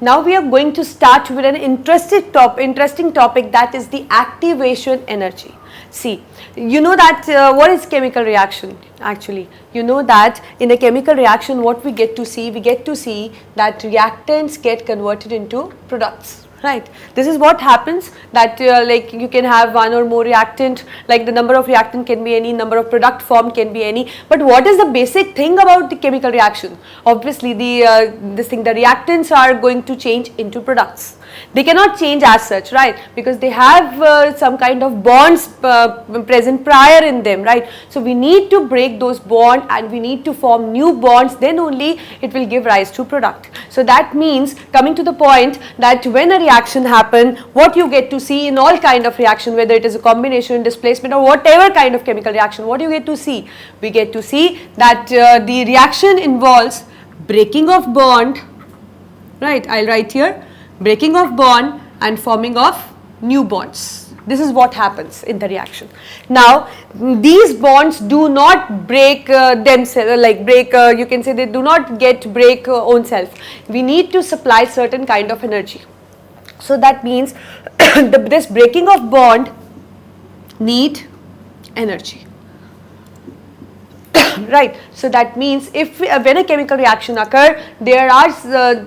Now we are going to start with an interesting topic, that is the activation energy. See, you know that what is chemical reaction actually? You know that in a chemical reaction what we get to see that reactants get converted into products. Right. This is what happens, that like you can have one or more reactant, like the number of reactant can be any, number of product formed can be any. But what is the basic thing about the chemical reaction? Obviously the reactants are going to change into products. They cannot change as such, right, because they have some kind of bonds present prior in them, right. So we need to break those bonds and we need to form new bonds, then only it will give rise to product. So that means, coming to the point, that when a reaction happen, what you get to see in all kind of reaction, whether it is a combination, displacement or whatever kind of chemical reaction, what you get to see? We get to see that the reaction involves breaking of bond, right, I'll write here, breaking of bond and forming of new bonds. This is what happens in the reaction. Now these bonds do not break themselves, you can say they do not break own self. We need to supply certain kind of energy. So that means this breaking of bond need energy. Right. So that means if when a chemical reaction occur, there are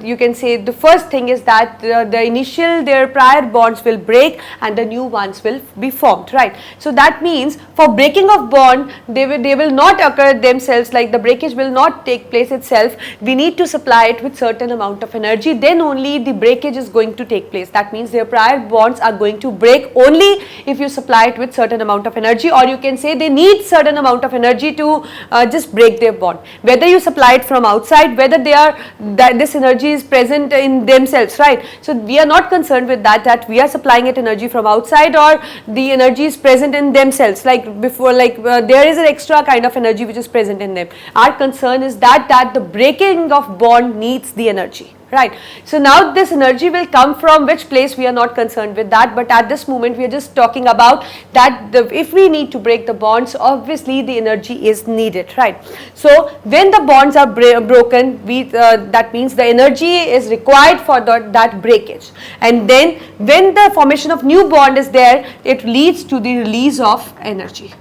you can say the first thing is that their prior bonds will break and the new ones will be formed, right. So that means for breaking of bond, they will not occur themselves, like the breakage will not take place itself. We need to supply it with certain amount of energy, then only the breakage is going to take place. That means their prior bonds are going to break only if you supply it with certain amount of energy, or you can say they need certain amount of energy to just break their bond. Whether you supply it from outside, whether this energy is present in themselves, right. So we are not concerned with that we are supplying it energy from outside or the energy is present in themselves, like before, there is an extra kind of energy which is present in them. Our concern is that the breaking of bond needs the energy. Right. So now this energy will come from which place, we are not concerned with that, but at this moment we are just talking about that if we need to break the bonds, obviously the energy is needed, right. So when the bonds are broken, that means the energy is required for that breakage, and then when the formation of new bond is there, it leads to the release of energy,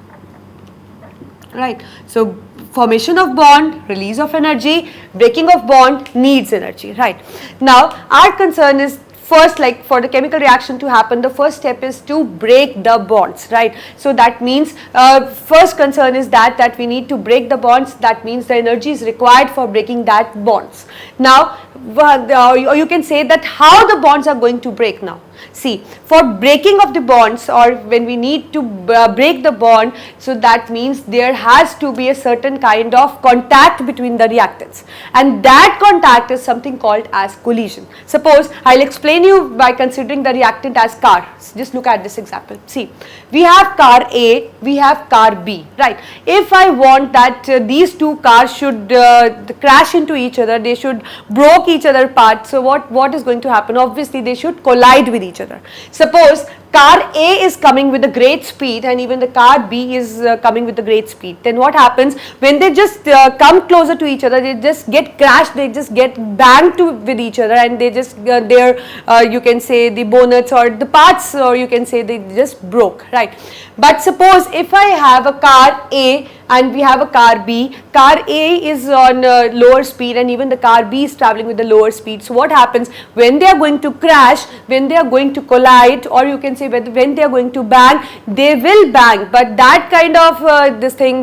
right. So formation of bond, release of energy, breaking of bond needs energy, right. Now our concern is first, like for the chemical reaction to happen, the first step is to break the bonds, right. So that means first concern is that we need to break the bonds. That means the energy is required for breaking that bonds. Now you can say that how the bonds are going to break now. See, for breaking of the bonds, or when we need to break the bond, so that means there has to be a certain kind of contact between the reactants, and that contact is something called as collision. Suppose I'll explain you by considering the reactant as car. Just look at this example. See, we have car A, we have car B, right. If I want that these two cars should crash into each other, they should break each other apart. So what is going to happen? Obviously they should collide with each other. Suppose car A is coming with a great speed and even the car B is coming with a great speed, then what happens when they just come closer to each other? They just get crashed, they just get banged with each other, and they just you can say the bonnets or the parts, or you can say they just broke, right. But suppose if I have a car A and we have a car B, car A is on lower speed and even the car B is traveling with the lower speed. So what happens when they are going to crash, when they are going to collide, or you can say when they are going to bang, they will bang, but that kind of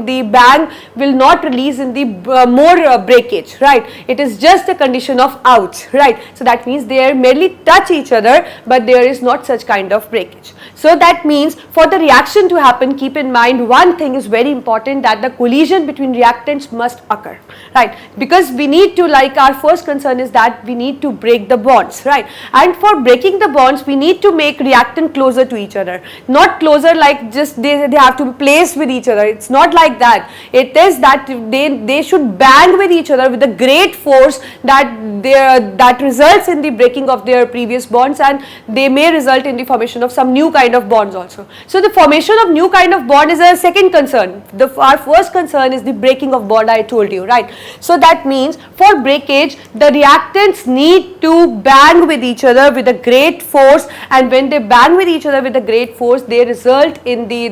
the bang will not release in the more breakage, right. It is just a condition of ouch, right. So that means they merely touch each other, but there is not such kind of breakage. So that means for the reaction to happen, keep in mind one thing is very important, that the collision between reactants must occur, right, because we need to, like our first concern is that we need to break the bonds, right, and for breaking the bonds we need to make reactant closer to each other, not closer like just they have to be placed with each other. It's not like that. It is that they should bang with each other with a great force that results in the breaking of their previous bonds, and they may result in the formation of some new kind kind of bonds also. So the formation of new kind of bond is a second concern. Our first concern is the breaking of bond, I told you, right? So that means for breakage, the reactants need to bang with each other with a great force, and when they bang with each other with a great force, they result in the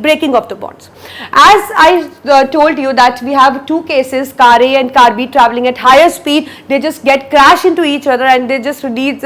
breaking of the bonds. As I told you that we have two cases, car A and car B traveling at higher speed, they just get crash into each other, and they just leads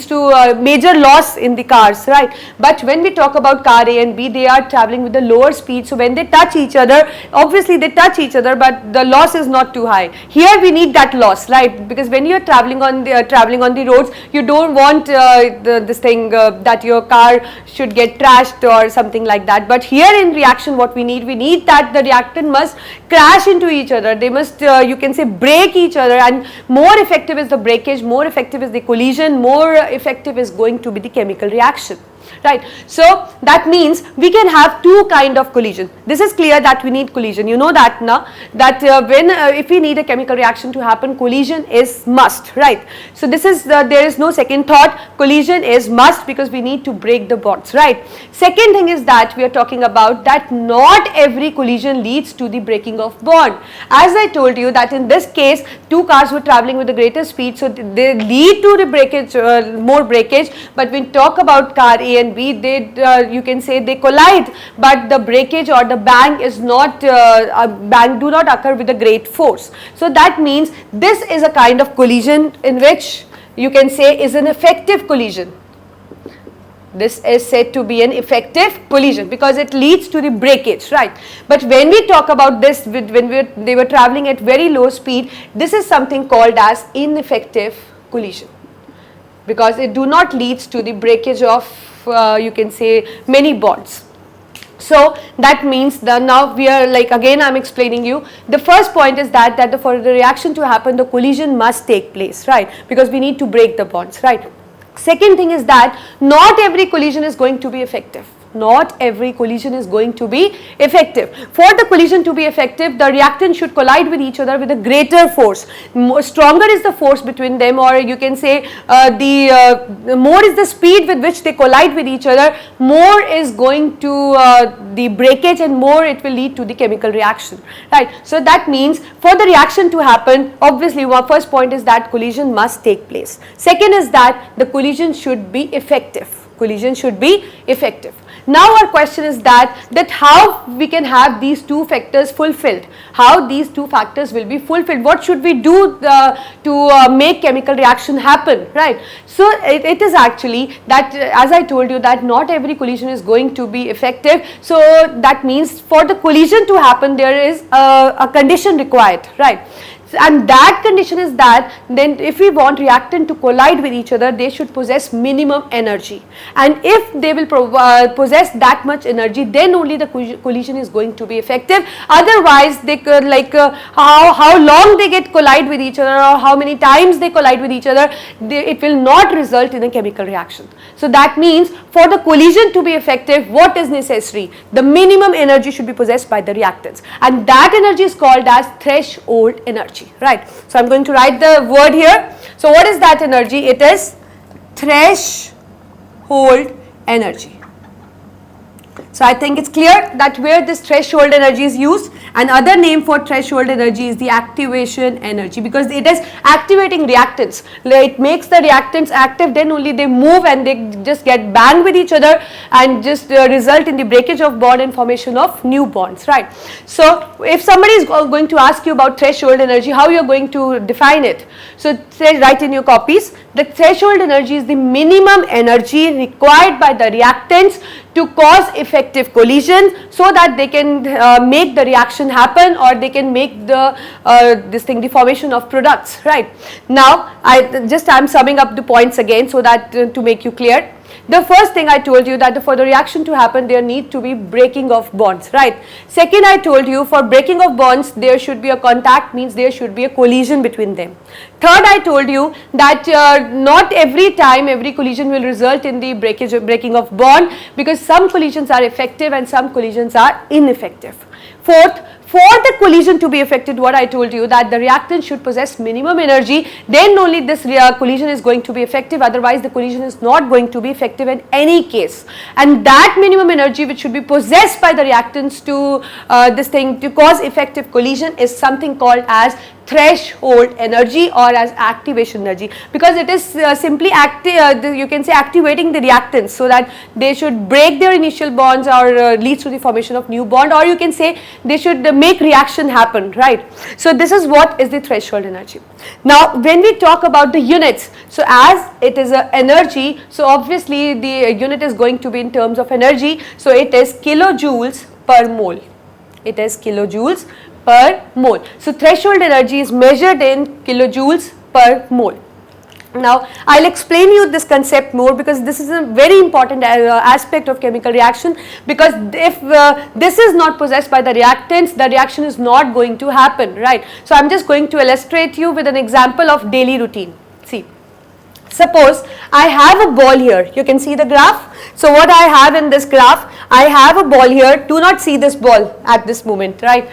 to major loss in the cars, right? But when we talk about car A and B, they are traveling with a lower speed, so when they touch each other, obviously they touch each other, but the loss is not too high. Here we need that loss, right? Because when you are traveling on the roads, you don't want that your car should get trashed or something like that. But here in reaction, what we need that the reactant must crash into each other. They must you can say break each other, and more effective is the breakage, more effective is the collision, more effective is going to be the chemical reaction. Right. So that means we can have two kind of collision. This is clear that we need collision. You know that now, that if we need a chemical reaction to happen, collision is must, right? So this is there is no second thought. Collision is must, because we need to break the bonds, right? Second thing is that we are talking about that not every collision leads to the breaking of bond. As I told you that in this case, two cars were traveling with a greater speed, so they lead to the breakage, more breakage. But when we talk about car A and B, they you can say they collide, but the breakage or the bang is not bang do not occur with a great force. So that means this is a kind of collision in which you can say is an effective collision. This is said to be an effective collision because it leads to the breakage, right? But when we talk about this, they were traveling at very low speed, this is something called as ineffective collision, because it do not leads to the breakage of you can say many bonds. So that means now we are like, again I am explaining you, the first point is that for the reaction to happen, the collision must take place, right? Because we need to break the bonds, right? Second thing is that not every collision is going to be effective. Not every collision is going to be effective. For the collision to be effective, the reactants should collide with each other with a greater force. Stronger is the force between them, or you can say the more is the speed with which they collide with each other, more is going to the breakage, and more it will lead to the chemical reaction, right? So that means for the reaction to happen, obviously our first point is that collision must take place. Second is that the collision should be effective. Collision should be effective. Now our question is that how we can have these two factors fulfilled, how these two factors will be fulfilled, what should we do to make chemical reaction happen, right? So it is actually that, as I told you, that not every collision is going to be effective. So that means for the collision to happen, there is a condition required, right? And that condition is that then if we want reactant to collide with each other, they should possess minimum energy, and if they will possess that much energy, then only the collision is going to be effective. Otherwise they could how long they get collide with each other, or how many times they collide with each other, it will not result in a chemical reaction. So that means for the collision to be effective, what is necessary? The minimum energy should be possessed by the reactants, and that energy is called as threshold energy. Right. So I am going to write the word here. So what is that energy? It is threshold energy. So I think it's clear that where this threshold energy is used. Another name for threshold energy is the activation energy, because it is activating reactants. It makes the reactants active, then only they move and they just get banged with each other and just result in the breakage of bond and formation of new bonds, right? So if somebody is going to ask you about threshold energy, how you are going to define it? So say, write in your copies, the threshold energy is the minimum energy required by the reactants to cause effective collision, so that they can make the reaction happen, or they can make the the formation of products, right? Now I am summing up the points again, so that to make you clear. The first thing I told you that for the reaction to happen, there need to be breaking of bonds, right? Second, I told you for breaking of bonds, there should be a contact, means there should be a collision between them. Third, I told you that not every time every collision will result in the breaking of bond, because some collisions are effective and some collisions are ineffective. Fourth, for the collision to be effected, what I told you, that the reactant should possess minimum energy, then only this collision is going to be effective, otherwise the collision is not going to be effective in any case. And that minimum energy which should be possessed by the reactants to this thing to cause effective collision is something called as threshold energy or as activation energy, because it is simply you can say activating the reactants so that they should break their initial bonds or leads to the formation of new bond, or you can say they should make reaction happen, right. So this is what is the threshold energy. Now when we talk about the units, so as it is a energy, so obviously the unit is going to be in terms of energy, so it is kilojoules per mole. It is kilojoules per mole. So threshold energy is measured in kilojoules per mole. Now I will explain you this concept more, because this is a very important aspect of chemical reaction, because if this is not possessed by the reactants, the reaction is not going to happen, right. So I am just going to illustrate you with an example of daily routine. See, suppose I have a ball here, you can see the graph. So what I have in this graph, I have a ball here, do not see this ball at this moment, right.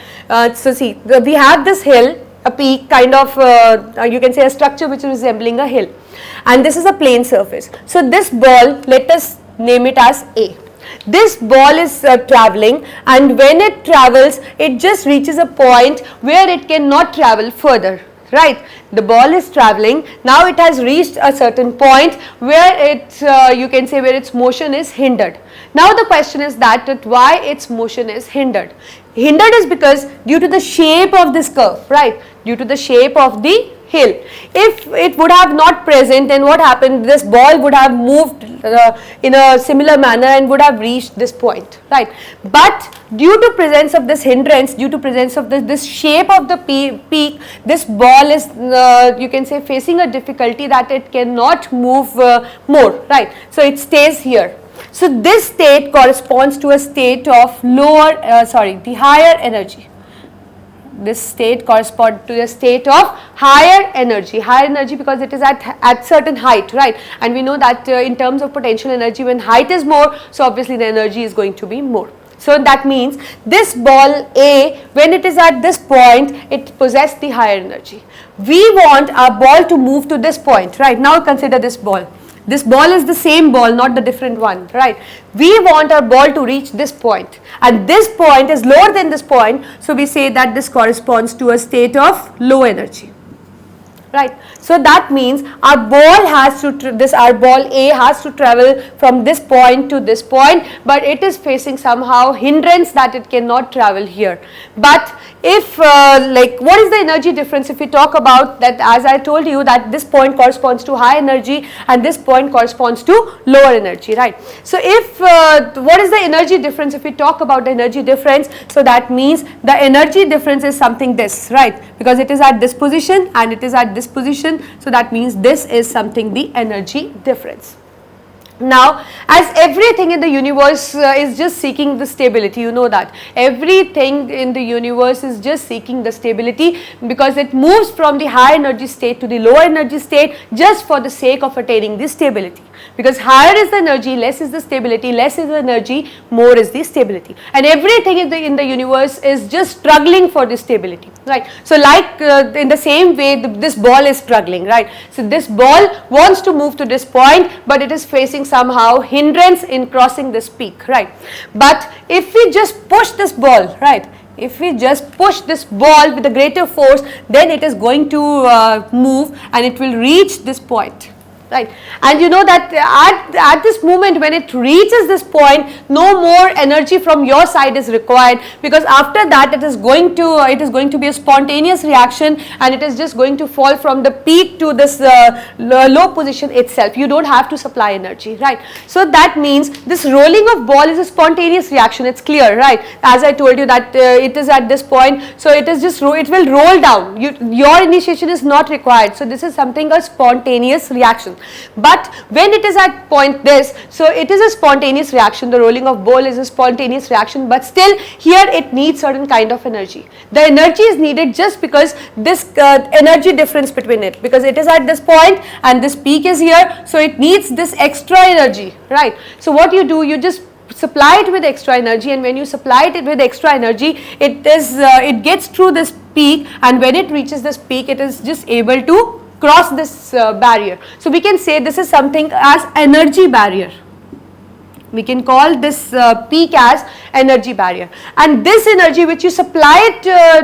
So see, we have this hill, a peak kind of you can say a structure which is resembling a hill, and this is a plane surface. So this ball, let us name it as A. This ball is traveling, and when it travels, it just reaches a point where it cannot travel further, right. The ball is traveling, now it has reached a certain point where it you can say where its motion is hindered. Now the question is that why its motion is hindered. Hindered is because due to the shape of this curve, right, due to the shape of the hill. If it would have not present, then what happened, this ball would have moved in a similar manner and would have reached this point, right. But due to presence of this hindrance, due to presence of this shape of the peak, this ball is you can say facing a difficulty that it cannot move more, right. So it stays here. So this state corresponds to a state of the higher energy. This state corresponds to a state of higher energy because it is at certain height, right. And we know that in terms of potential energy, when height is more, so obviously the energy is going to be more. So that means this ball A, when it is at this point, it possesses the higher energy. We want our ball to move to this point, right. Now consider this ball. This ball is the same ball, not the different one, right. We want our ball to reach this point, and this point is lower than this point, so we say that this corresponds to a state of low energy, right. So that means our ball has to our ball A has to travel from this point to this point, but it is facing somehow hindrance that it cannot travel here. But if like what is the energy difference, if we talk about that, as I told you that this point corresponds to high energy and this point corresponds to lower energy, right. So if what is the energy difference, if we talk about the energy difference, so that means the energy difference is something this, right, because it is at this position and it is at this position, so that means this is something the energy difference. Now as everything in the universe is just seeking the stability, you know that everything in the universe is just seeking the stability, because it moves from the high energy state to the lower energy state just for the sake of attaining the stability, because higher is the energy, less is the stability, less is the energy, more is the stability, and everything in the universe is just struggling for the stability, right. So like in the same way this ball is struggling, right. So this ball wants to move to this point, but it is facing somehow hindrance in crossing this peak, right. But if we just push this ball, right, if we just push this ball with a greater force, then it is going to move and it will reach this point, right. And you know that at this moment when it reaches this point, no more energy from your side is required, because after that it is going to be a spontaneous reaction, and it is just going to fall from the peak to this low position itself. You don't have to supply energy, right. So that means this rolling of ball is a spontaneous reaction, it's clear, right. As I told you that it is at this point, so it is just it will roll down, your initiation is not required. So this is something a spontaneous reaction. But when it is at point this, so it is a spontaneous reaction, the rolling of ball is a spontaneous reaction, but still here it needs certain kind of energy. The energy is needed just because this energy difference between it, because it is at this point and this peak is here, so it needs this extra energy, right. So what you do, you just supply it with extra energy, and when you supply it with extra energy, it gets through this peak, and when it reaches this peak, it is just able to cross this barrier. So we can say this is something as energy barrier. We can call this peak as energy barrier, and this energy which you supply it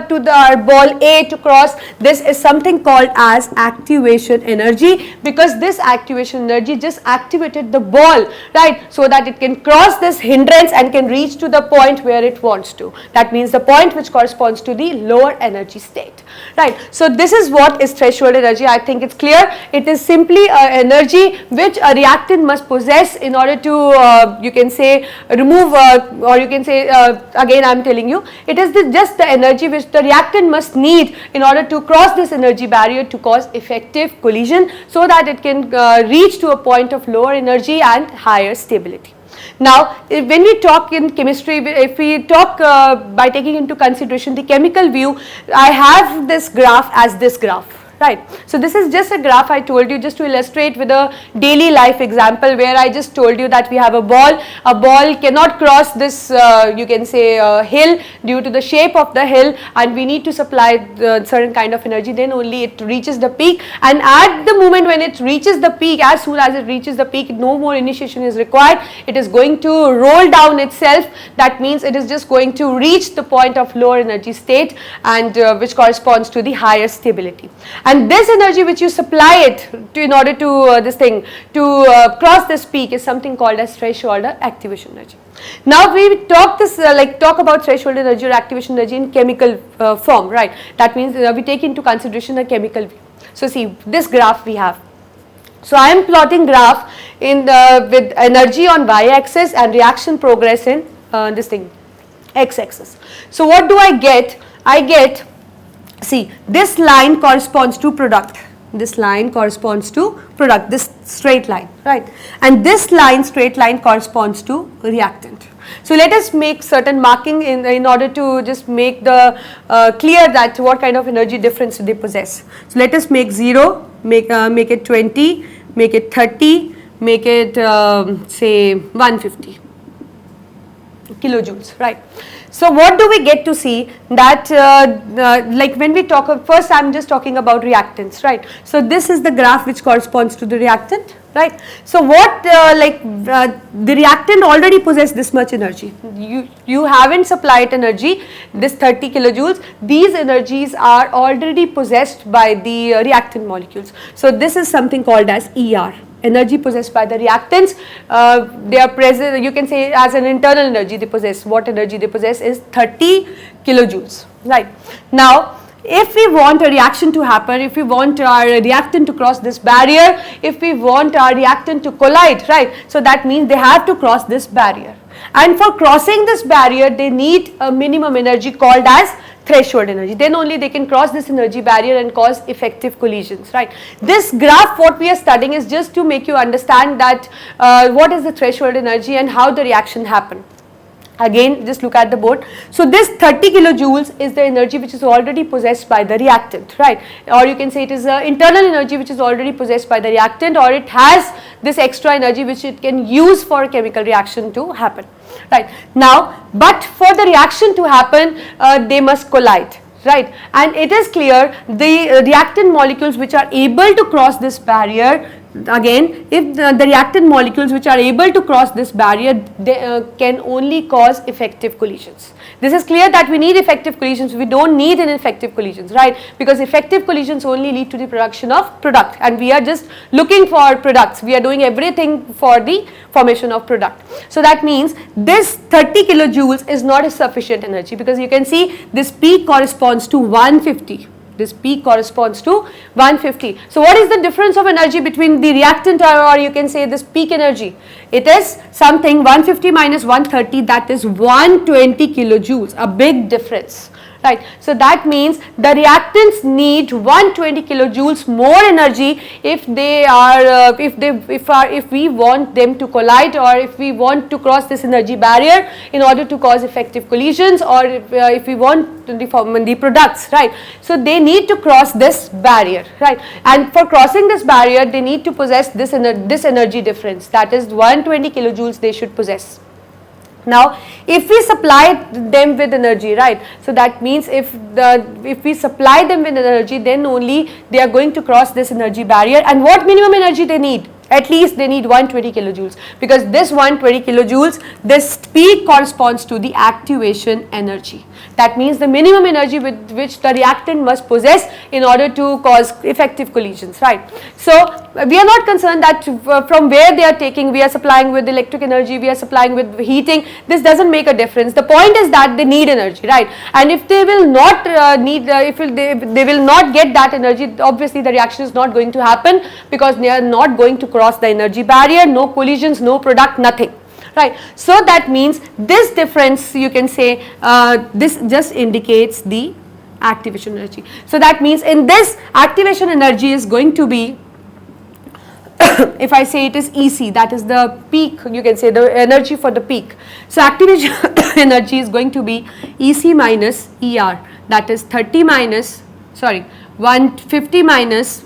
to our ball A to cross, this is something called as activation energy, because this activation energy just activated the ball, right, so that it can cross this hindrance and can reach to the point where it wants to. That means the point which corresponds to the lower energy state, right. So this is what is threshold energy. I think it's clear. It is simply energy which a reactant must possess in order to you can say remove or you can say again I am telling you, it is just the energy which the reactant must need in order to cross this energy barrier to cause effective collision, so that it can reach to a point of lower energy and higher stability. Now, when we talk in chemistry, if we talk by taking into consideration the chemical view, I have this graph as this graph. Right. So this is just a graph I told you just to illustrate with a daily life example, where I just told you that we have a ball cannot cross this you can say hill due to the shape of the hill, and we need to supply certain kind of energy, then only it reaches the peak, and at the moment when it reaches the peak, as soon as it reaches the peak, no more initiation is required, it is going to roll down itself. That means it is just going to reach the point of lower energy state, and which corresponds to the higher stability. And this energy which you supply it to in order to cross this peak is something called as threshold or activation energy. Now we talk about threshold energy or activation energy in chemical form, right? That means we take into consideration a chemical view. So see this graph we have. So I am plotting graph in with energy on y-axis and reaction progress in x-axis. So what do I get? I get, see, this line corresponds to product, this line corresponds to product, this straight line, right, and this line, straight line, corresponds to reactant. So let us make certain marking in order to just make the clear that what kind of energy difference they possess. So let us make 0, make it 20, make it 30, make it say 150 kilojoules, right. So what do we get to see that like when we talk of, first I am just talking about reactants, right. So this is the graph which corresponds to the reactant, right. So what the reactant already possess this much energy, you haven't supplied energy, this 30 kilojoules, these energies are already possessed by the reactant molecules. So this is something called as ER, energy possessed by the reactants. They are present, you can say, as an internal energy they possess. What energy they possess is 30 kilojoules, right. Now if we want a reaction to happen, if we want our reactant to cross this barrier, if we want our reactant to collide, right, so that means they have to cross this barrier, and for crossing this barrier they need a minimum energy called as threshold energy, then only they can cross this energy barrier and cause effective collisions, right. This graph what we are studying is just to make you understand that what is the threshold energy and how the reaction happen. Again just look at the board. So this 30 kilojoules is the energy which is already possessed by the reactant, right, or you can say it is an internal energy which is already possessed by the reactant, or it has this extra energy which it can use for a chemical reaction to happen, right. Now but for the reaction to happen they must collide, right, and it is clear the reactant molecules which are able to cross this barrier, again if the reactant molecules which are able to cross this barrier, they can only cause effective collisions. This is clear that we need effective collisions, we don't need ineffective collisions, right, because effective collisions only lead to the production of product, and we are just looking for products, we are doing everything for the formation of product. So that means this 30 kilojoules is not a sufficient energy, because you can see this peak corresponds to 150. This peak corresponds to 150. So what is the difference of energy between the reactant or you can say this peak energy? It is something 150 minus 130, that is 120 kilojoules, a big difference, right. So that means the reactants need 120 kilojoules more energy if they are if we want them to collide, or if we want to cross this energy barrier in order to cause effective collisions, or if we want to form the products, right. So they need to cross this barrier, right, and for crossing this barrier they need to possess this energy difference, that is 120 kilojoules they should possess. Now, if we supply them with energy, right? So that means if we supply them with energy, then only they are going to cross this energy barrier. And what minimum energy they need? At least they need 120 kilojoules, because this 120 kilojoules, this peak corresponds to the activation energy. That means the minimum energy with which the reactant must possess in order to cause effective collisions, right? So we are not concerned that from where they are taking, we are supplying with electric energy, we are supplying with heating. This doesn't make a difference. The point is that they need energy, right? And if they will not they will not get that energy, obviously the reaction is not going to happen, because they are not going to cross the energy barrier, no collisions, no product, nothing. Right. So that means this difference, you can say, this just indicates the activation energy. So that means in this, activation energy is going to be, if I say it is EC, that is the peak, you can say the energy for the peak. So activation energy is going to be EC minus ER, that is 150 minus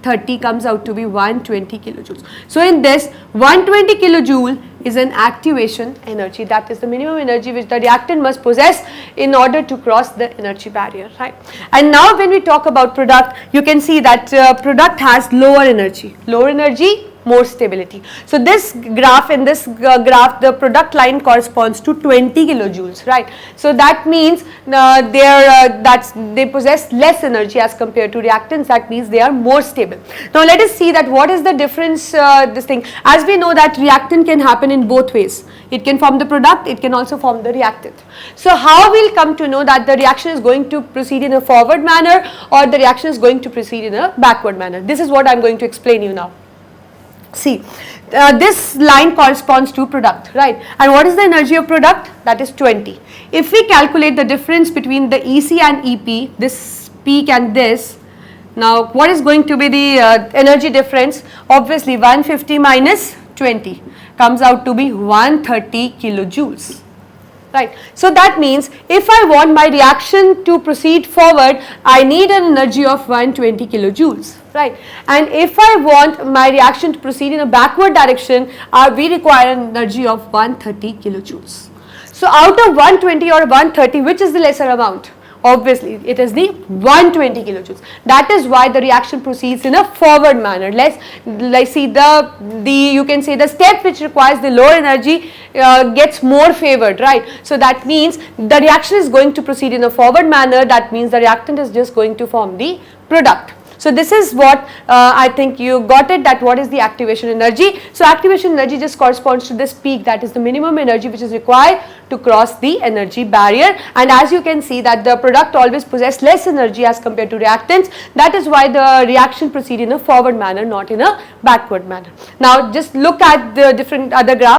30 comes out to be 120 kilojoules. So in this, 120 kilojoule is an activation energy, that is the minimum energy which the reactant must possess in order to cross the energy barrier, right? And now when we talk about product, you can see that product has lower energy, more stability. So this graph, in this graph, the product line corresponds to 20 kilojoules, right? So that means they possess less energy as compared to reactants. That means they are more stable. Now let us see that what is the difference, this thing. As we know that reactant can happen in both ways. It can form the product, it can also form the reactant. So how we will come to know that the reaction is going to proceed in a forward manner or the reaction is going to proceed in a backward manner? This is what I am going to explain you now. See, this line corresponds to product, right? And what is the energy of product? That is 20. If we calculate the difference between the EC and EP, this peak and this, now what is going to be the energy difference? Obviously 150 minus 20 comes out to be 130 kilojoules. Right. So that means if I want my reaction to proceed forward, I need an energy of 120 kilojoules, right? And if I want my reaction to proceed in a backward direction, we require an energy of 130 kilojoules. So out of 120 or 130, which is the lesser amount? Obviously, it is the 120 kilojoules. That is why the reaction proceeds in a forward manner. Let's see you can say the step which requires the lower energy gets more favored, right? So that means the reaction is going to proceed in a forward manner. That means the reactant is just going to form the product. So this is what I think you got it, that what is the activation energy. So activation energy just corresponds to this peak, that is the minimum energy which is required to cross the energy barrier. And as you can see that the product always possess less energy as compared to reactants. That is why the reaction proceed in a forward manner, not in a backward manner. Now just look at the different other graphs.